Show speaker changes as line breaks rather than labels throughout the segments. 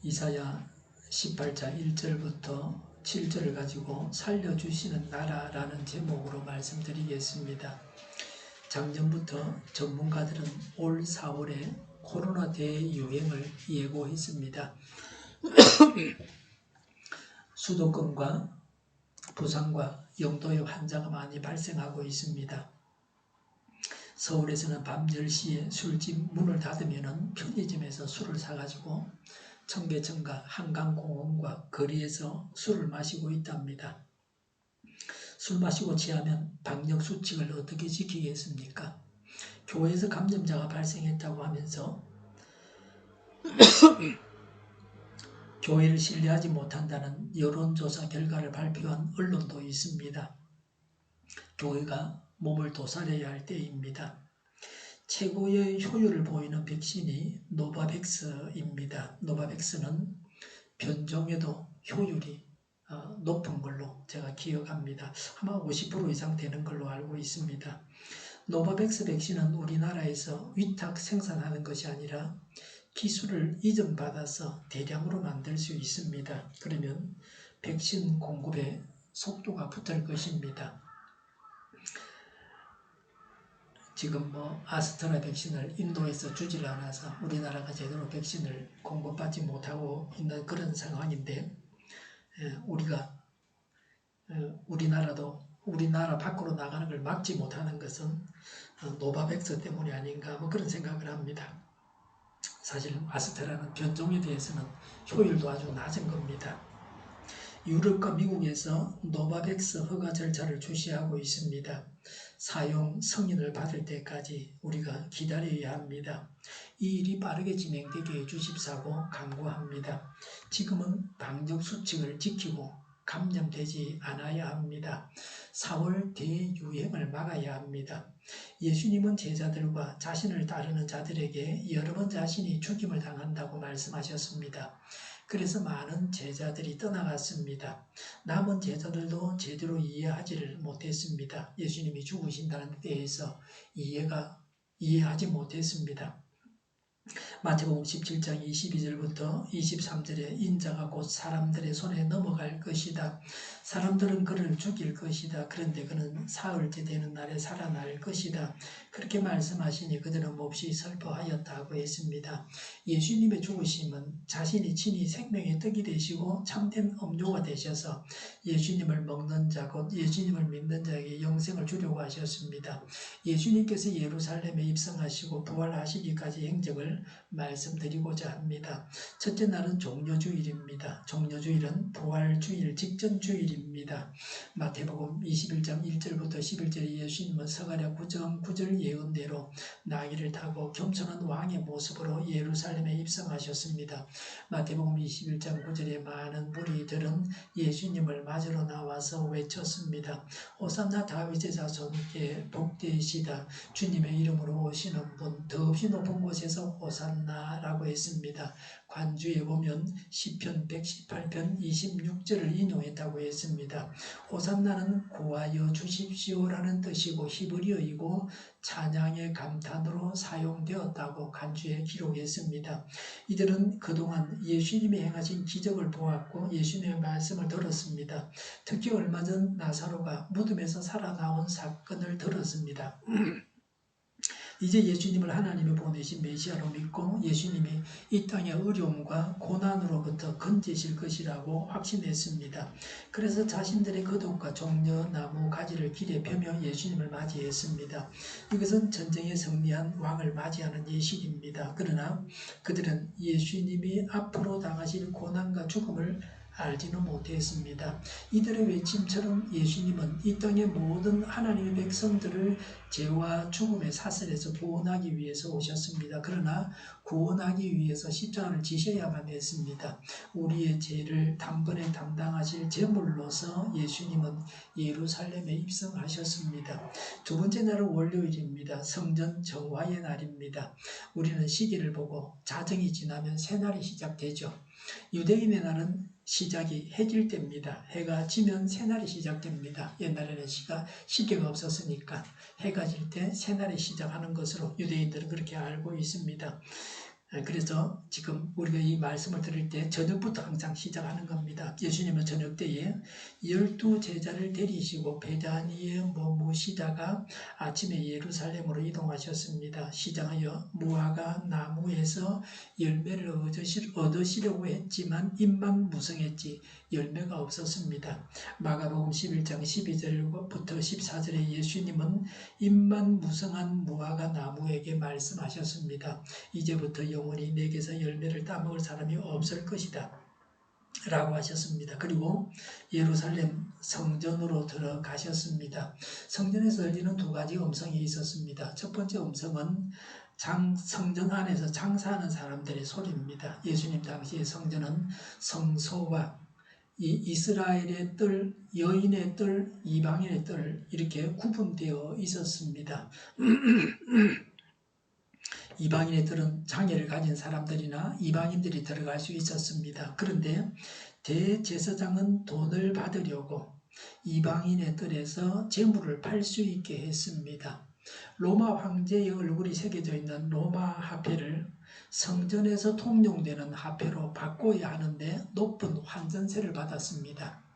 이사야 18장 1절부터 7절을 가지고 살려주시는 나라라는 제목으로 말씀드리겠습니다. 작년부터 전문가들은 올 4월에 코로나 대유행을 예고했습니다. 수도권과 부산과 영도에 환자가 많이 발생하고 있습니다. 서울에서는 밤 10시에 술집 문을 닫으면 편의점에서 술을 사가지고 청계천과 한강공원과 거리에서 술을 마시고 있답니다. 술 마시고 취하면 방역수칙을 어떻게 지키겠습니까? 교회에서 감염자가 발생했다고 하면서 교회를 신뢰하지 못한다는 여론조사 결과를 발표한 언론도 있습니다. 교회가 몸을 도살해야 할 때입니다. 최고의 효율을 보이는 백신이 노바백스입니다. 노바백스는 변종에도 효율이 높은 걸로 제가 기억합니다. 아마 50% 이상 되는 걸로 알고 있습니다. 노바백스 백신은 우리나라에서 위탁 생산하는 것이 아니라 기술을 이전받아서 대량으로 만들 수 있습니다. 그러면 백신 공급에 속도가 붙을 것입니다. 지금 아스트라 백신을 인도에서 주질 않아서 우리나라가 제대로 백신을 공급받지 못하고 있는 그런 상황인데, 우리나라 밖으로 나가는 걸 막지 못하는 것은 노바백스 때문이 아닌가 그런 생각을 합니다. 사실 아스트라는 변종에 대해서는 효율도 아주 낮은 겁니다. 유럽과 미국에서 노바백스 허가 절차를 주시하고 있습니다. 사용 승인을 받을 때까지 우리가 기다려야 합니다. 이 일이 빠르게 진행되게 해주십사고 간구합니다. 지금은 방역수칙을 지키고 감염되지 않아야 합니다. 4월 대유행을 막아야 합니다. 예수님은 제자들과 자신을 따르는 자들에게 여러 번 자신이 죽임을 당한다고 말씀하셨습니다. 그래서 많은 제자들이 떠나갔습니다. 남은 제자들도 제대로 이해하지를 못했습니다. 예수님이 죽으신다는 데에서 이해하지 못했습니다. 마태복음 17장 22절부터 23절에 인자가 곧 사람들의 손에 넘어갈 것이다. 사람들은 그를 죽일 것이다. 그런데 그는 사흘째 되는 날에 살아날 것이다. 그렇게 말씀하시니 그들은 몹시 슬퍼하였다고 했습니다. 예수님의 죽으심은 자신이 친히 생명의 떡이 되시고 참된 음료가 되셔서 예수님을 먹는 자 곧 예수님을 믿는 자에게 영생을 주려고 하셨습니다. 예수님께서 예루살렘에 입성하시고 부활하시기까지 행적을 말씀드리고자 합니다. 첫째 날은 종려주일입니다. 종려주일은 부활주일 직전 주일입니다. 마태복음 21장 1절부터 11절에 예수님은 서가랴 9장 9절 예언대로 나귀를 타고 겸손한 왕의 모습으로 예루살렘에 입성하셨습니다. 마태복음 21장 9절에 많은 무리들은 예수님을 맞으러 나와서 외쳤습니다. 호산나 다윗의 자손께 복되시다. 주님의 이름으로 오시는 분 더없이 높은 곳에서 호산나라고 했습니다. 관주에 보면 시편 118편 26절을 인용했다고 했습니다. 호산나는 구하여 주십시오라는 뜻이고 히브리어이고 찬양의 감탄으로 사용되었다고 간주에 기록했습니다. 이들은 그동안 예수님이 행하신 기적을 보았고 예수님의 말씀을 들었습니다. 특히 얼마 전 나사로가 무덤에서 살아나온 사건을 들었습니다. 이제 예수님을 하나님이 보내신 메시아로 믿고 예수님이 이 땅의 어려움과 고난으로부터 건지실 것이라고 확신했습니다. 그래서 자신들의 겉옷과 종려나무 가지를 길에 펴며 예수님을 맞이했습니다. 이것은 전쟁에 승리한 왕을 맞이하는 예식입니다. 그러나 그들은 예수님이 앞으로 당하실 고난과 죽음을 알지는 못했습니다. 이들의 외침처럼 예수님은 이 땅의 모든 하나님의 백성들을 죄와 죽음의 사슬에서 구원하기 위해서 오셨습니다. 그러나 구원하기 위해서 십자가를 지셔야만 했습니다. 우리의 죄를 단번에 담당하실 제물로서 예수님은 예루살렘에 입성하셨습니다. 두 번째 날은 월요일입니다. 성전 정화의 날입니다. 우리는 시기를 보고 자정이 지나면 새날이 시작되죠. 유대인의 날은 시작이 해질 때입니다. 해가 지면 새날이 시작됩니다. 옛날에는 시계가 없었으니까 해가 질 때 새날이 시작하는 것으로 유대인들은 그렇게 알고 있습니다. 그래서 지금 우리가 이 말씀을 들을 때 저녁부터 항상 시작하는 겁니다. 예수님은 저녁 때에 12제자를 데리시고 베다니에 머무시다가 아침에 예루살렘으로 이동하셨습니다. 시장하여 무화과 나무에서 열매를 얻으시려고 했지만 잎만 무성했지 열매가 없었습니다. 마가복음 11장 12절부터 14절에 예수님은 잎만 무성한 무화과 나무에게 말씀하셨습니다. 이제부터 영원히 내게서 열매를 따먹을 사람이 없을 것이다 라고 하셨습니다. 그리고 예루살렘 성전으로 들어가셨습니다. 성전에서 들리는 두 가지 음성이 있었습니다. 첫 번째 음성은 성전 안에서 장사하는 사람들의 소리입니다. 예수님 당시의 성전은 성소와 이스라엘의 뜰, 여인의 뜰, 이방인의 뜰 이렇게 구분되어 있었습니다. 이방인의 뜰은 장애를 가진 사람들이나 이방인들이 들어갈 수 있었습니다. 그런데 대제사장은 돈을 받으려고 이방인의 뜰에서 재물을 팔 수 있게 했습니다. 로마 황제의 얼굴이 새겨져 있는 로마 화폐를 성전에서 통용되는 화폐로 바꿔야 하는데 높은 환전세를 받았습니다.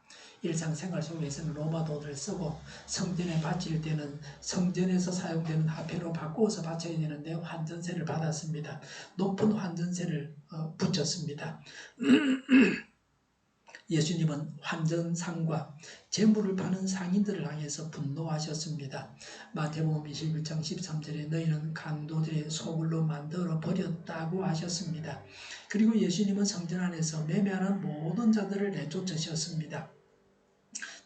일상생활 속에서는 로마 돈을 쓰고 성전에 바칠 때는 성전에서 사용되는 화폐로 바꾸어서 바쳐야 되는데 환전세를 받았습니다. 높은 환전세를 붙였습니다. 예수님은 환전상과 재물을 파는 상인들을 향해서 분노하셨습니다. 마태복음 21장 13절에 너희는 강도들의 소굴로 만들어 버렸다고 하셨습니다. 그리고 예수님은 성전 안에서 매매하는 모든 자들을 내쫓으셨습니다.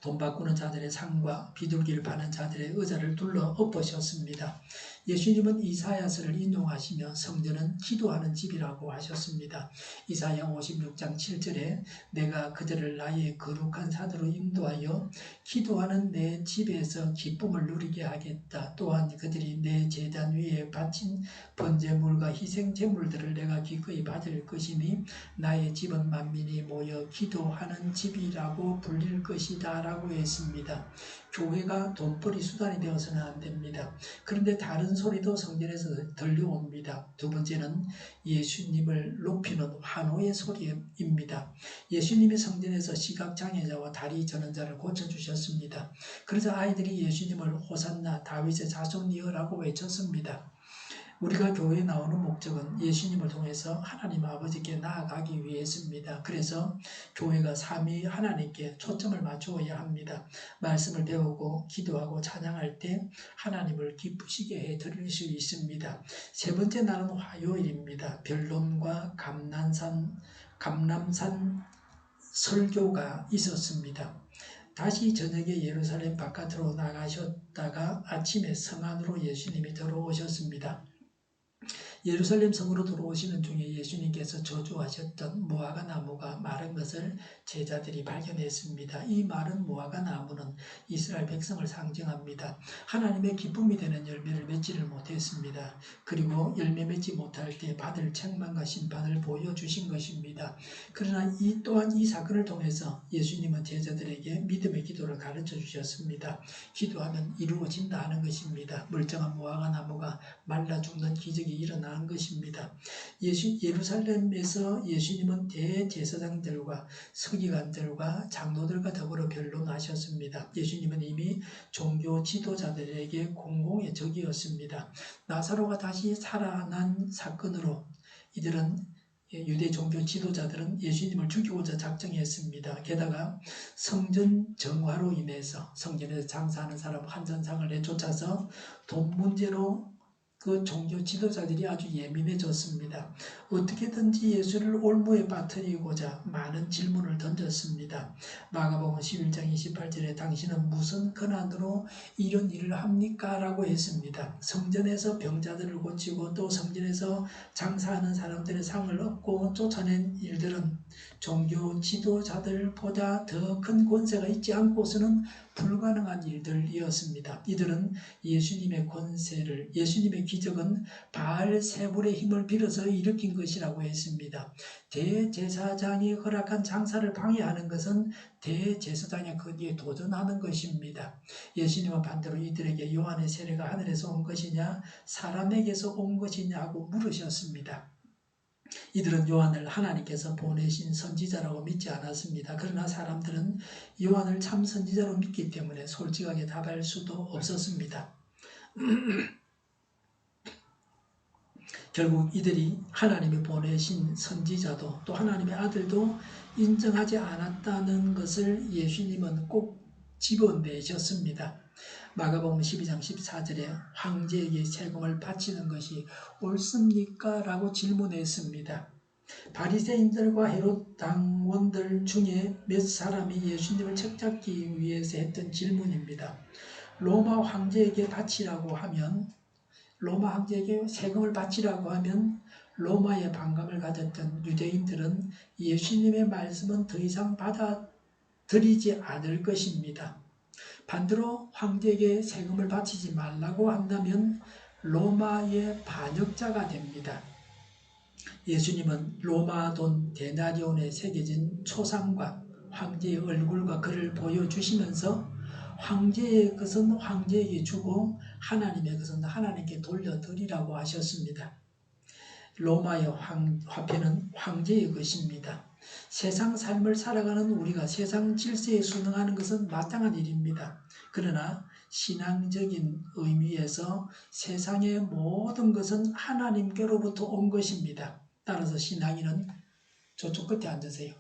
돈 바꾸는 자들의 상과 비둘기를 파는 자들의 의자를 둘러 엎으셨습니다. 예수님은 이사야서를 인용하시며 성전은 기도하는 집이라고 하셨습니다. 이사야 56장 7절에 내가 그들을 나의 거룩한 산으로 인도하여 기도하는 내 집에서 기쁨을 누리게 하겠다. 또한 그들이 내 제단 위에 바친 번제물과 희생제물들을 내가 기꺼이 받을 것이니 나의 집은 만민이 모여 기도하는 집이라고 불릴 것이다 라고 했습니다. 교회가 돈벌이 수단이 되어서는 안 됩니다. 그런데 다른 소리도 성전에서 들려옵니다. 두 번째는 예수님을 높이는 환호의 소리입니다. 예수님이 성전에서 시각장애자와 다리 저는 자를 고쳐주셨습니다. 그래서 아이들이 예수님을 호산나 다윗의 자손이여라고 외쳤습니다. 우리가 교회에 나오는 목적은 예수님을 통해서 하나님 아버지께 나아가기 위해서입니다. 그래서 교회가 삼위 하나님께 초점을 맞추어야 합니다. 말씀을 배우고 기도하고 찬양할 때 하나님을 기쁘시게 해드릴 수 있습니다. 세 번째 날은 화요일입니다. 변론과 감람산 설교가 있었습니다. 다시 저녁에 예루살렘 바깥으로 나가셨다가 아침에 성 안으로 예수님이 들어오셨습니다. 예루살렘 성으로 들어오시는 중에 예수님께서 저주하셨던 무화과 나무가 마른 것을 제자들이 발견했습니다. 이 마른 무화과 나무는 이스라엘 백성을 상징합니다. 하나님의 기쁨이 되는 열매를 맺지를 못했습니다. 그리고 열매 맺지 못할 때 받을 책망과 심판을 보여주신 것입니다. 그러나 또한 이 사건을 통해서 예수님은 제자들에게 믿음의 기도를 가르쳐 주셨습니다. 기도하면 이루어진다 하는 것입니다. 멀쩡한 무화과 나무가 말라 죽는 기적이 일어난 것입니다. 예루살렘에서 예수님은 대제사장들과 서기관들과 장로들과 더불어 변론하셨습니다. 예수님은 이미 종교 지도자들에게 공공의 적이었습니다. 나사로가 다시 살아난 사건으로 이들은 유대 종교 지도자들은 예수님을 죽이고자 작정했습니다. 게다가 성전 정화로 인해서 성전에서 장사하는 사람 환전상을 내쫓아서 돈 문제로 그 종교 지도자들이 아주 예민해졌습니다. 어떻게든지 예수를 올무에 빠뜨리고자 많은 질문을 던졌습니다. 마가복음 11장 28절에 당신은 무슨 권한으로 이런 일을 합니까? 라고 했습니다. 성전에서 병자들을 고치고 또 성전에서 장사하는 사람들의 상을 얻고 쫓아낸 일들은 종교 지도자들보다 더 큰 권세가 있지 않고서는 불가능한 일들이었습니다. 이들은 예수님의 권세를, 예수님의 기적은 바알세불의 힘을 빌어서 일으킨 것이라고 했습니다. 대제사장이 허락한 장사를 방해하는 것은 대제사장의 권위에 도전하는 것입니다. 예수님은 반대로 이들에게 요한의 세례가 하늘에서 온 것이냐 사람에게서 온 것이냐고 물으셨습니다. 이들은 요한을 하나님께서 보내신 선지자라고 믿지 않았습니다. 그러나 사람들은 요한을 참 선지자로 믿기 때문에 솔직하게 답할 수도 없었습니다. 결국 이들이 하나님이 보내신 선지자도 또 하나님의 아들도 인정하지 않았다는 것을 예수님은 꼭 집어내셨습니다. 마가복음 12장 14절에 황제에게 세금을 바치는 것이 옳습니까? 라고 질문했습니다. 바리새인들과 헤롯 당원들 중에 몇 사람이 예수님을 책잡기 위해서 했던 질문입니다. 로마 황제에게 세금을 바치라고 하면 로마의 반감을 가졌던 유대인들은 예수님의 말씀은 더 이상 받아들이지 않을 것입니다. 반대로 황제에게 세금을 바치지 말라고 한다면 로마의 반역자가 됩니다. 예수님은 로마 돈 데나리온에 새겨진 초상과 황제의 얼굴과 글을 보여주시면서 황제의 것은 황제에게 주고 하나님의 것은 하나님께 돌려드리라고 하셨습니다. 로마의 화폐는 황제의 것입니다. 세상 삶을 살아가는 우리가 세상 질서에 순응하는 것은 마땅한 일입니다. 그러나 신앙적인 의미에서 세상의 모든 것은 하나님께로부터 온 것입니다. 따라서 신앙인은 저쪽 끝에 앉으세요.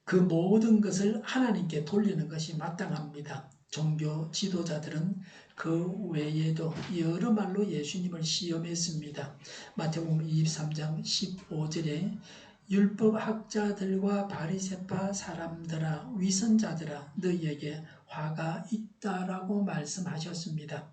그 모든 것을 하나님께 돌리는 것이 마땅합니다. 종교 지도자들은 그 외에도 여러 말로 예수님을 시험했습니다. 마태복음 23장 15절에 율법학자들과 바리새파 사람들아 위선자들아 너희에게 화가 있다라고 말씀하셨습니다.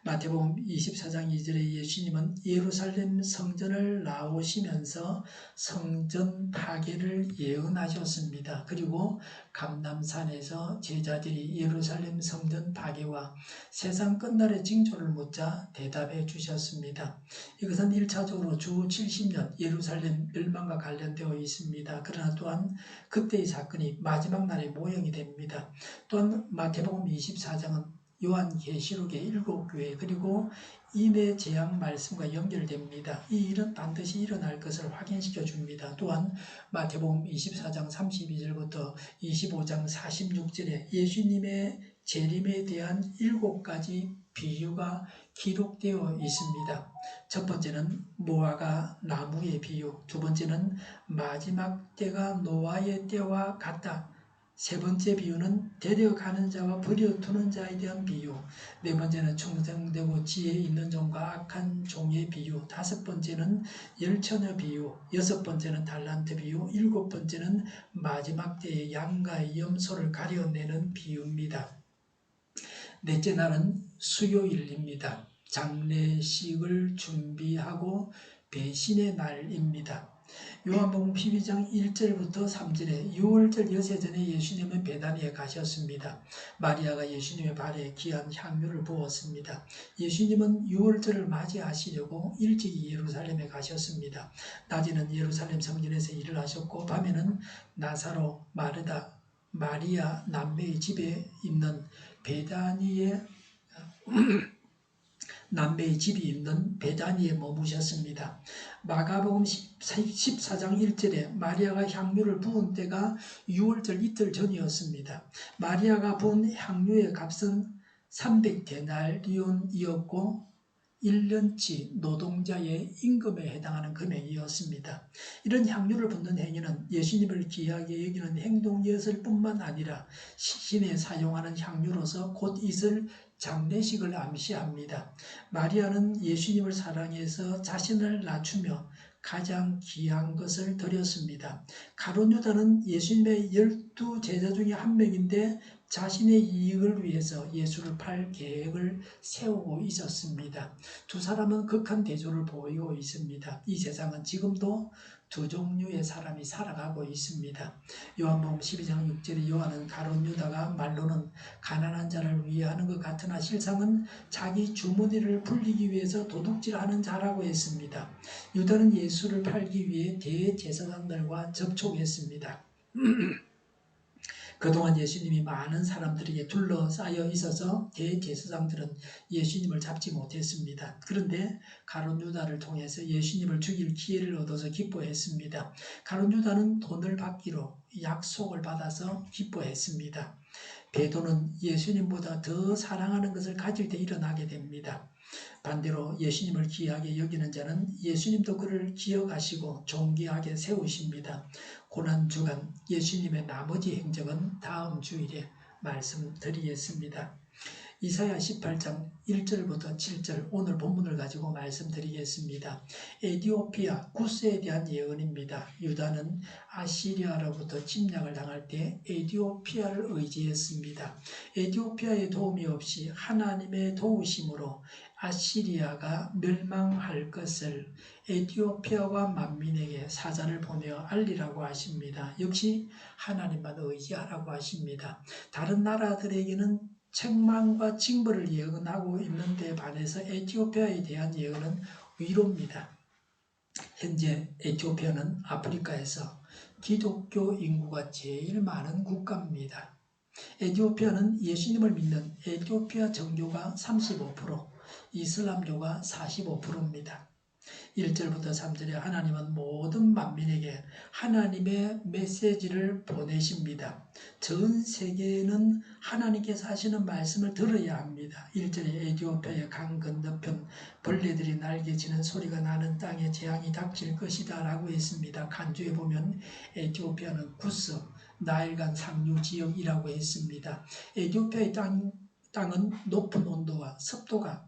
마태복음 24장 2절에 예수님은 예루살렘 성전을 나오시면서 성전 파괴를 예언하셨습니다. 그리고 감람산에서 제자들이 예루살렘 성전 파괴와 세상 끝날의 징조를 묻자 대답해 주셨습니다. 이것은 1차적으로 주 70년 예루살렘 멸망과 관련되어 있습니다. 그러나 또한 그때의 사건이 마지막 날의 모형이 됩니다. 또한 마태복음 24장은 요한계시록의 7교회 그리고 임의 재앙 말씀과 연결됩니다. 이 일은 반드시 일어날 것을 확인시켜 줍니다. 또한 마태복음 24장 32절부터 25장 46절에 예수님의 재림에 대한 7가지 비유가 기록되어 있습니다. 첫 번째는 무화과 나무의 비유, 두 번째는 마지막 때가 노아의 때와 같다. 세 번째 비유는 데려가는 자와 버려두는 자에 대한 비유, 네 번째는 충성되고 지혜 있는 종과 악한 종의 비유, 다섯 번째는 열처녀 비유, 여섯 번째는 달란트 비유, 일곱 번째는 마지막 때의 양과 염소를 가려내는 비유입니다. 넷째 날은 수요일입니다. 장례식을 준비하고 배신의 날입니다. 요한복음 12장 1절부터 3절에 유월절 여세 전에 예수님은 베다니에 가셨습니다. 마리아가 예수님의 발에 귀한 향유를 부었습니다. 예수님은 유월절을 맞이하시려고 일찍이 예루살렘에 가셨습니다. 낮에는 예루살렘 성전에서 일을 하셨고 밤에는 나사로, 마르다, 마리아 남매의 집에 있는 남매의 집이 있는 베다니에 머무셨습니다. 마가복음 14장 1절에 마리아가 향유를 부은 때가 6월절 이틀 전이었습니다. 마리아가 부은 향유의 값은 300데나리온이었고 1년치 노동자의 임금에 해당하는 금액이었습니다. 이런 향유를 붓는 행위는 예수님을 귀하게 여기는 행동이었을 뿐만 아니라 시신에 사용하는 향유로서 곧 있을 장례식을 암시합니다. 마리아는 예수님을 사랑해서 자신을 낮추며 가장 귀한 것을 드렸습니다. 가룟 유다는 예수님의 12제자 중에 한 명인데 자신의 이익을 위해서 예수를 팔 계획을 세우고 있었습니다. 두 사람은 극한 대조를 보이고 있습니다. 이 세상은 지금도 두 종류의 사람이 살아가고 있습니다. 요한복음 12장 6절에 요한은 가룟 유다가 말로는 가난한 자를 위해 하는 것 같으나 실상은 자기 주머니를 불리기 위해서 도둑질하는 자라고 했습니다. 유다는 예수를 팔기 위해 대제사장들과 접촉했습니다. 그동안 예수님이 많은 사람들에게 둘러싸여 있어서 대제사장들은 예수님을 잡지 못했습니다. 그런데 가룟 유다를 통해서 예수님을 죽일 기회를 얻어서 기뻐했습니다. 가룟 유다는 돈을 받기로 약속을 받아서 기뻐했습니다. 베드로는 예수님보다 더 사랑하는 것을 가질 때 일어나게 됩니다. 반대로 예수님을 귀하게 여기는 자는 예수님도 그를 기억하시고 존귀하게 세우십니다. 고난주간 예수님의 나머지 행적은 다음 주일에 말씀드리겠습니다. 이사야 18장 1절부터 7절 오늘 본문을 가지고 말씀드리겠습니다. 에디오피아 구스에 대한 예언입니다. 유다는 아시리아로부터 침략을 당할 때 에디오피아를 의지했습니다. 에디오피아의 도움이 없이 하나님의 도우심으로 아시리아가 멸망할 것을 에디오피아와 만민에게 사자를 보내어 알리라고 하십니다. 역시 하나님만 의지하라고 하십니다. 다른 나라들에게는 책망과 징벌을 예언하고 있는데 반해서 에티오피아에 대한 예언은 위로입니다. 현재 에티오피아는 아프리카에서 기독교 인구가 제일 많은 국가입니다. 에티오피아는 예수님을 믿는 에티오피아 정교가 35%, 이슬람교가 45%입니다. 1절부터 3절에 하나님은 모든 만민에게 하나님의 메시지를 보내십니다. 전 세계는 하나님께서 하시는 말씀을 들어야 합니다. 1절에 에티오피아의 강 건너편 벌레들이 날개치는 소리가 나는 땅에 재앙이 닥칠 것이다 라고 했습니다. 간주에 보면 에티오피아는 구스, 나일강 상류 지역이라고 했습니다. 에티오피아의 땅은 높은 온도와 습도가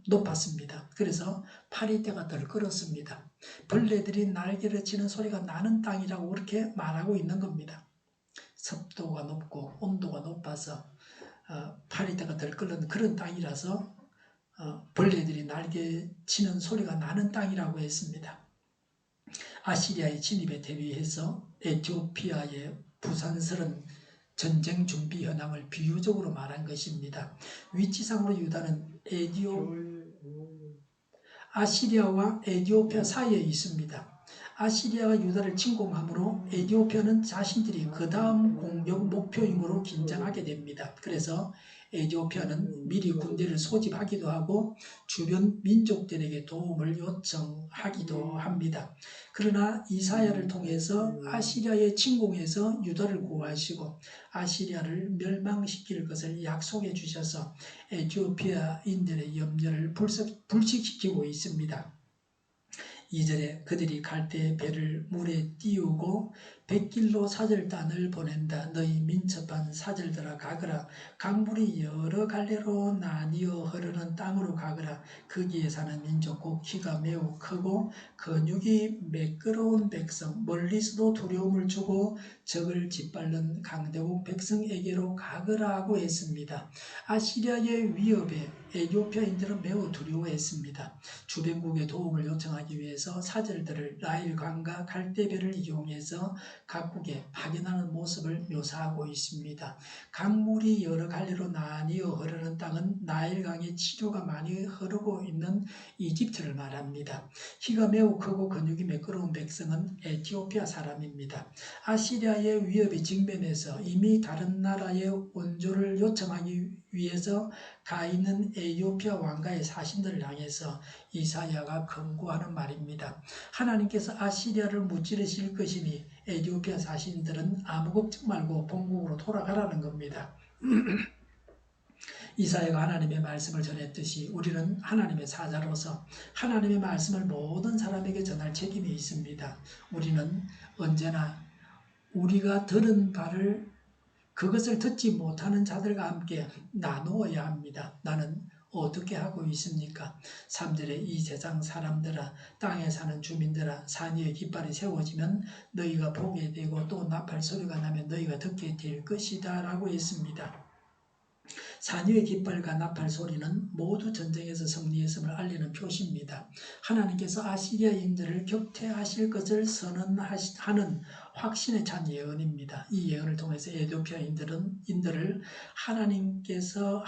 높았습니다. 그래서 파리떼가 덜 끓었습니다. 벌레들이 날개를 치는 소리가 나는 땅이라고 그렇게 말하고 있는 겁니다. 습도가 높고 온도가 높아서 파리떼가 덜 끓는 그런 땅이라서 벌레들이 날개 치는 소리가 나는 땅이라고 했습니다. 아시리아의 진입에 대비해서 에티오피아의 부산설은 전쟁 준비 현황을 비유적으로 말한 것입니다. 위치상으로 유다는 아시리아와 에티오피아 사이에 있습니다. 아시리아가 유다를 침공함으로 에티오피아는 자신들이 그 다음 공격 목표임으로 긴장하게 됩니다. 그래서 에티오피아는 미리 군대를 소집하기도 하고 주변 민족들에게 도움을 요청하기도 합니다. 그러나 이사야를 통해서 아시리아의 침공에서 유다를 구하시고 아시리아를 멸망시킬 것을 약속해 주셔서 에티오피아인들의 염려를 불식시키고 있습니다. 2절에 그들이 갈대의 배를 물에 띄우고 100길로 사절단을 보낸다. 너희 민첩한 사절들아 가거라. 강물이 여러 갈래로 나뉘어 흐르는 땅으로 가거라. 거기에 사는 민족국 키가 매우 크고 근육이 매끄러운 백성 멀리서도 두려움을 주고 적을 짓밟는 강대국 백성에게로 가거라 하고 했습니다. 아시리아의 위협에 에티오피아인들은 매우 두려워했습니다. 주변국의 도움을 요청하기 위해서 사절들을 나일강과 갈대배를 이용해서 각국에 파견하는 모습을 묘사하고 있습니다. 강물이 여러 갈래로 나뉘어 흐르는 땅은 나일강의 치료가 많이 흐르고 있는 이집트를 말합니다. 키가 매우 크고 근육이 매끄러운 백성은 에티오피아 사람입니다. 아시리아의 위협에 직면해서 이미 다른 나라의 원조를 요청하기 위해서 가 있는 에티오피아 왕가의 사신들을 향해서 이사야가 경고하는 말입니다. 하나님께서 아시리아를 무찌르실 것이니 에티오피아 사신들은 아무 걱정 말고 본국으로 돌아가라는 겁니다. 이사야가 하나님의 말씀을 전했듯이 우리는 하나님의 사자로서 하나님의 말씀을 모든 사람에게 전할 책임이 있습니다. 우리는 언제나 우리가 들은 바를 그것을 듣지 못하는 자들과 함께 나누어야 합니다. 나는 어떻게 하고 있습니까? 3절에 이 세상 사람들아 땅에 사는 주민들아 산 위에 깃발이 세워지면 너희가 보게 되고 또 나팔 소리가 나면 너희가 듣게 될 것이다 라고 했습니다. 산 위의 깃발과 나팔 소리는 모두 전쟁에서 승리했음을 알리는 표시입니다. 하나님께서 아시리아인들을 격퇴하실 것을 선언하는 확신에 찬 예언입니다. 이 예언을 통해서 에티오피아인들을 하나님께서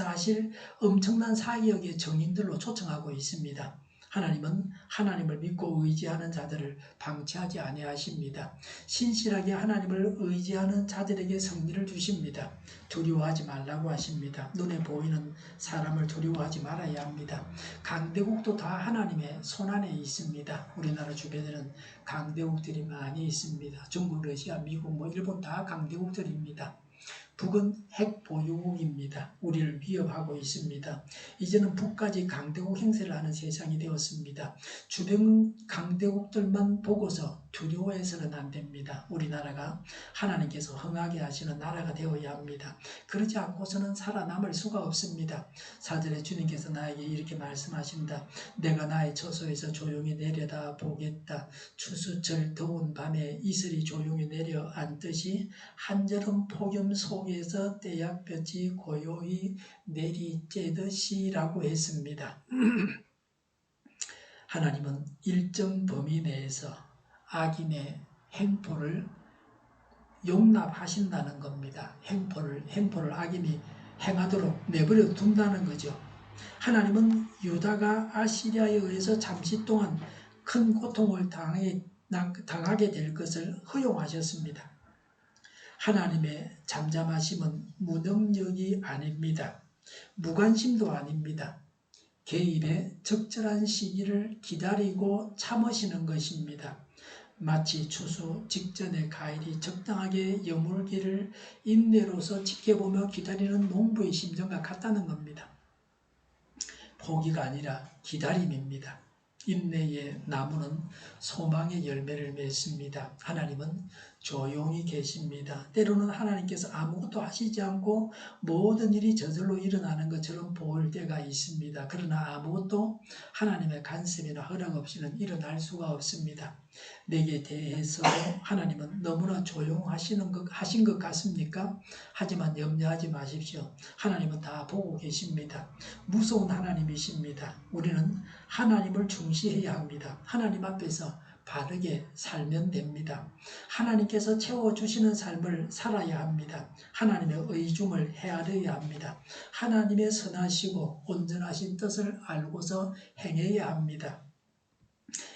하실 엄청난 사역의 정인들로 초청하고 있습니다. 하나님은 하나님을 믿고 의지하는 자들을 방치하지 아니하십니다. 신실하게 하나님을 의지하는 자들에게 승리를 주십니다. 두려워하지 말라고 하십니다. 눈에 보이는 사람을 두려워하지 말아야 합니다. 강대국도 다 하나님의 손안에 있습니다. 우리나라 주변에는 강대국들이 많이 있습니다. 중국, 러시아, 미국, 일본 다 강대국들입니다. 북은 핵 보유국입니다. 우리를 위협하고 있습니다. 이제는 북까지 강대국 행세를 하는 세상이 되었습니다. 주변 강대국들만 보고서 두려워해서는 안 됩니다. 우리나라가 하나님께서 흥하게 하시는 나라가 되어야 합니다. 그러지 않고서는 살아남을 수가 없습니다. 4절에 주님께서 나에게 이렇게 말씀하십니다. 내가 나의 처소에서 조용히 내려다 보겠다. 추수철 더운 밤에 이슬이 조용히 내려앉듯이 한여름 폭염 속에서 떼약볕이 고요히 내리쬐듯이 라고 했습니다. 하나님은 일정 범위 내에서 악인의 행포를 용납하신다는 겁니다. 행포를 악인이 행하도록 내버려 둔다는 거죠. 하나님은 유다가 아시리아에 의해서 잠시 동안 큰 고통을 당하게 될 것을 허용하셨습니다. 하나님의 잠잠하심은 무능력이 아닙니다. 무관심도 아닙니다. 개입의 적절한 시기를 기다리고 참으시는 것입니다. 마치 추수 직전에 과일이 적당하게 여물기를 인내로서 지켜보며 기다리는 농부의 심정과 같다는 겁니다. 포기가 아니라 기다림입니다. 인내의 나무는 소망의 열매를 맺습니다. 하나님은 조용히 계십니다. 때로는 하나님께서 아무것도 하시지 않고 모든 일이 저절로 일어나는 것처럼 보일 때가 있습니다. 그러나 아무것도 하나님의 간섭이나 허락 없이는 일어날 수가 없습니다. 내게 대해서 하나님은 너무나 조용하신 것 같습니까? 하지만 염려하지 마십시오. 하나님은 다 보고 계십니다. 무서운 하나님이십니다. 우리는 하나님을 중시해야 합니다. 하나님 앞에서 바르게 살면 됩니다. 하나님께서 채워주시는 삶을 살아야 합니다. 하나님의 의중을 헤아려야 합니다. 하나님의 선하시고 온전하신 뜻을 알고서 행해야 합니다.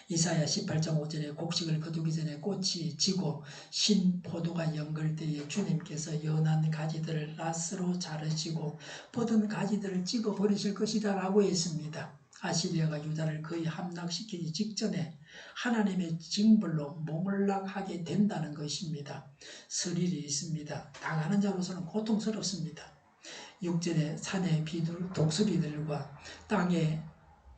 이사야 18장 5절에 곡식을 거두기 전에 꽃이 지고 신 포도가 연걸 때에 주님께서 연한 가지들을 낫으로 자르시고 뻗은 가지들을 찍어버리실 것이다 라고 했습니다. 아시리아가 유다를 거의 함락시키기 직전에 하나님의 징벌로 몽울락하게 된다는 것입니다. 설일이 있습니다. 당하는 자로서는 고통스럽습니다. 6절에 산의 독수리들과 땅의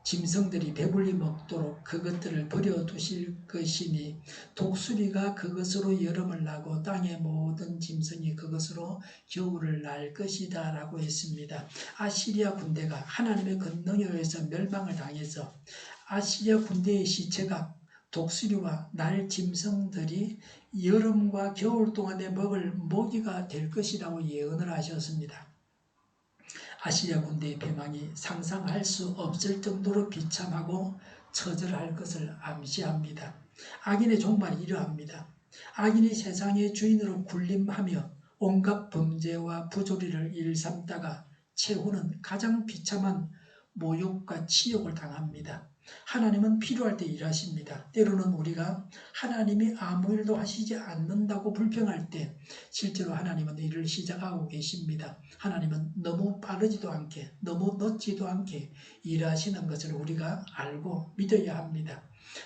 짐승들이 배불리 먹도록 그것들을 버려두실 것이니 독수리가 그것으로 여름을 나고 땅의 모든 짐승이 그것으로 겨울을 날 것이다 라고 했습니다. 아시리아 군대가 하나님의 권능에 의해서 멸망을 당해서 아시리아 군대의 시체가 독수리와 날 짐승들이 여름과 겨울 동안에 먹을 먹이가 될 것이라고 예언을 하셨습니다. 아시리아 군대의 패망이 상상할 수 없을 정도로 비참하고 처절할 것을 암시합니다. 악인의 종말이 이러합니다. 악인이 세상의 주인으로 군림하며 온갖 범죄와 부조리를 일삼다가 최후는 가장 비참한 모욕과 치욕을 당합니다. 하나님은 필요할 때 일하십니다. 때로는 우리가 하나님이 아무 일도 하시지 않는다고 불평할 때 실제로 하나님은 일을 시작하고 계십니다. 하나님은 너무 빠르지도 않게 너무 늦지도 않게 일하시는 것을 우리가 알고 믿어야 합니다.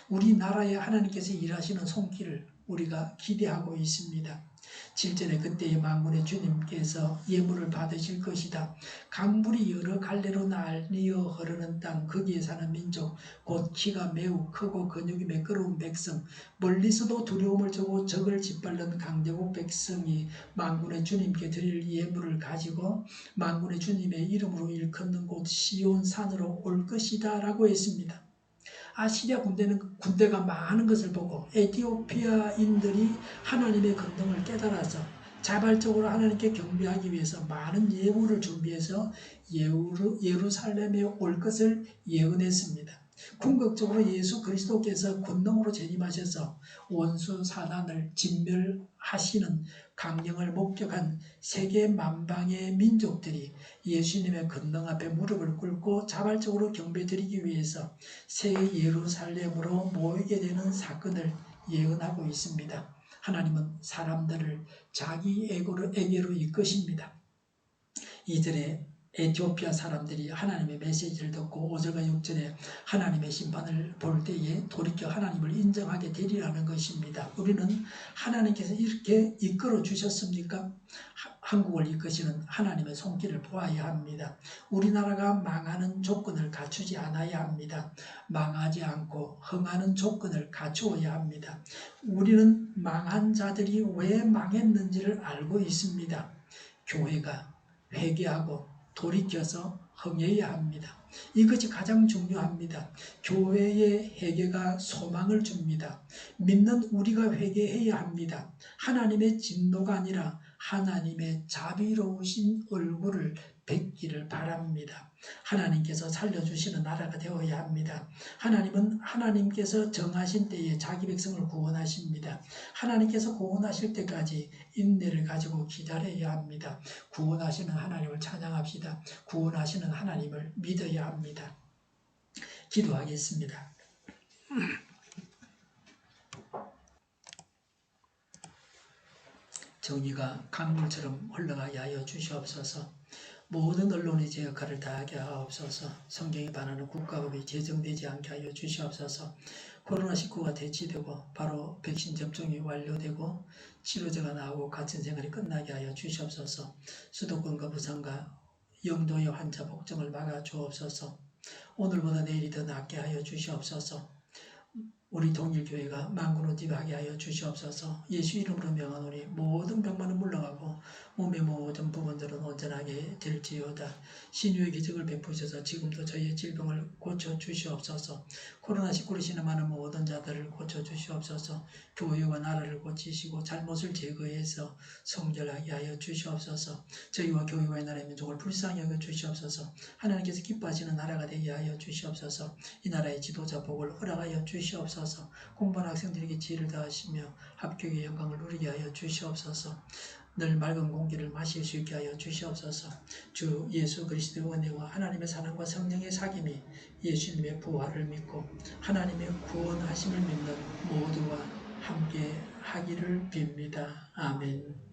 우리나라에 하나님께서 일하시는 손길을 우리가 기대하고 있습니다. 7절에 그때의 만군의 주님께서 예물을 받으실 것이다. 강물이 여러 갈래로 나뉘어 흐르는 땅, 거기에 사는 민족, 곧 키가 매우 크고 근육이 매끄러운 백성, 멀리서도 두려움을 주고 적을 짓밟는 강대국 백성이 만군의 주님께 드릴 예물을 가지고 만군의 주님의 이름으로 일컫는 곳 시온 산으로 올 것이다 라고 했습니다. 아시리아 군대가 많은 것을 보고 에티오피아인들이 하나님의 권능을 깨달아서 자발적으로 하나님께 경배하기 위해서 많은 예물을 준비해서 예루살렘에 올 것을 예언했습니다. 궁극적으로 예수 그리스도께서 권능으로 재림하셔서 원수 사단을 진멸하시는 강령을 목격한 세계 만방의 민족들이 예수님의 권능 앞에 무릎을 꿇고 자발적으로 경배드리기 위해서 새 예루살렘으로 모이게 되는 사건을 예언하고 있습니다. 하나님은 사람들을 자기에게로 이끄십니다. 이들의 에티오피아 사람들이 하나님의 메시지를 듣고 5절과 6절에 하나님의 심판을 볼 때에 돌이켜 하나님을 인정하게 되리라는 것입니다. 우리는 하나님께서 이렇게 이끌어 주셨습니까? 한국을 이끄시는 하나님의 손길을 보아야 합니다. 우리나라가 망하는 조건을 갖추지 않아야 합니다. 망하지 않고 흥하는 조건을 갖추어야 합니다. 우리는 망한 자들이 왜 망했는지를 알고 있습니다. 교회가 회개하고 돌이켜서 흥해야 합니다. 이것이 가장 중요합니다. 교회의 회개가 소망을 줍니다. 믿는 우리가 회개해야 합니다. 하나님의 진노가 아니라 하나님의 자비로우신 얼굴을 뵙기를 바랍니다. 하나님께서 살려주시는 나라가 되어야 합니다. 하나님은 하나님께서 정하신 때에 자기 백성을 구원하십니다. 하나님께서 구원하실 때까지 인내를 가지고 기다려야 합니다. 구원하시는 하나님을 찬양합시다. 구원하시는 하나님을 믿어야 합니다. 기도하겠습니다. 정의가 강물처럼 흘러가게 하여 주시옵소서. 모든 언론이 제 역할을 다하게 하옵소서. 성경에 반하는 국가법이 제정되지 않게 하여 주시옵소서. 코로나19가 대치되고 바로 백신 접종이 완료되고 치료제가 나오고 같은 생활이 끝나게 하여 주시옵소서. 수도권과 부산과 영도의 환자 복종을 막아 주옵소서. 오늘보다 내일이 더 낫게 하여 주시옵소서. 우리 동일교회가 만군호집하게 하여 주시옵소서. 예수 이름으로 명하노니 모든 병만은 물러가고 몸의 모든 부분들은 온전하게 될지어다. 신유의 기적을 베푸셔서 지금도 저희의 질병을 고쳐주시옵소서. 코로나19로 신음하는 모든 자들을 고쳐주시옵소서. 교회와 나라를 고치시고 잘못을 제거해서 성결하게 하여 주시옵소서. 저희와 교회와 나라의 민족을 불쌍히 여겨 주시옵소서. 하나님께서 기뻐하시는 나라가 되게 하여 주시옵소서. 이 나라의 지도자 복을 허락하여 주시옵소서. 공부하는 학생들에게 지혜를 다하시며 합격의 영광을 누리게 하여 주시옵소서. 늘 맑은 공기를 마실 수 있게 하여 주시옵소서. 주 예수 그리스도의 은혜와 하나님의 사랑과 성령의 사귐이 예수님의 부활을 믿고 하나님의 구원하심을 믿는 모두와 함께 하기를 빕니다. 아멘.